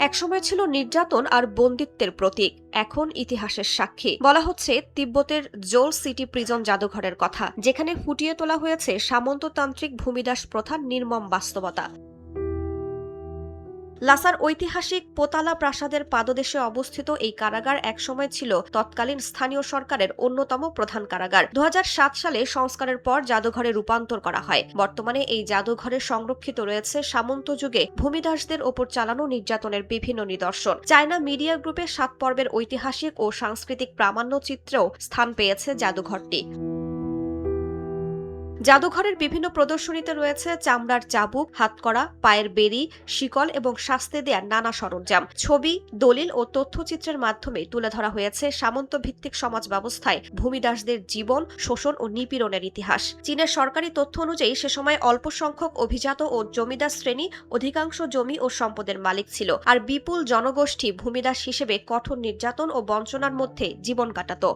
একসময় ছিল নির্যাতন আর বন্দিত্বের প্রতীক, এখন ইতিহাসের সাক্ষী। বলা হচ্ছে তিব্বতের জোল সিটি প্রিজন জাদুঘরের কথা, যেখানে ফুটিয়ে তোলা হয়েছে সামন্ততান্ত্রিক ভূমিদাস প্রথার নির্মম বাস্তবতা। লাসার ঐতিহাসিক পোতালা প্রাসাদের পাদদেশে অবস্থিত এই কারাগার একসময় ছিল তৎকালীন স্থানীয় সরকারের অন্যতম প্রধান কারাগার। ২০০৭ সালে সংস্কারের পর জাদুঘরে রূপান্তর করা হয়। বর্তমানে এই জাদুঘরে সংরক্ষিত রয়েছে সামন্ত যুগে ভূমিদাসদের ওপর চালানো নির্যাতনের বিভিন্ন নিদর্শন। চায়না মিডিয়া গ্রুপের ৭ পর্বের ঐতিহাসিক ও সাংস্কৃতিক প্রামাণ্যচিত্রেও স্থান পেয়েছে জাদুঘরটি। জাদুঘরের বিভিন্ন প্রদর্শনীতে রয়েছে চামড়ার চাবুক, হাতকড়া, পায়ের বেড়ি, শিকল এবং শাস্তে দেয়া নানা সরঞ্জাম। ছবি, দলিল ও তথ্যচিত্রের মাধ্যমে তুলে ধরা হয়েছে সামন্ত ভিত্তিক সমাজ ব্যবস্থায় ভূমিদাসদের জীবন, শোষণ ও নিপীড়নের ইতিহাস। চীনের সরকারি তথ্য অনুযায়ী সে সময় অল্প সংখ্যক অভিজাত ও জমিদার শ্রেণী অধিকাংশ জমি ও সম্পদের মালিক ছিল, আর বিপুল জনগোষ্ঠী ভূমিদাস হিসেবে কঠোর নির্যাতন ও বঞ্চনার মধ্যে জীবন কাটাত।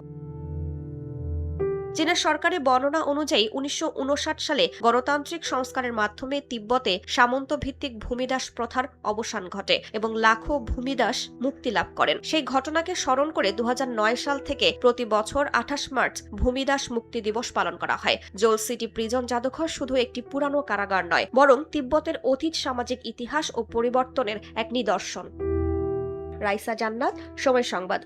চীনের সরকারি বর্ণনা অনুযায়ী ১৯৫৯ সালে গণতান্ত্রিক সংস্কারের মাধ্যমে তিব্বতে সামন্ত ভিত্তিক ভূমিদাস প্রথার অবসান ঘটে এবং লাখো ভূমিদাস মুক্তি লাভ করেন। সেই ঘটনাকে স্মরণ করে ২০০৯ সাল থেকে প্রতি বছর ২৮ মার্চ ভূমিদাস মুক্তি দিবস পালন করা হয়। জোল সিটি প্রিজন জাদুঘর শুধু একটি পুরানো কারাগার নয়, বরং তিব্বতের অতীত সামাজিক ইতিহাস ও পরিবর্তনের এক নিদর্শন। রাইসা জান্নাত, সময় সংবাদ।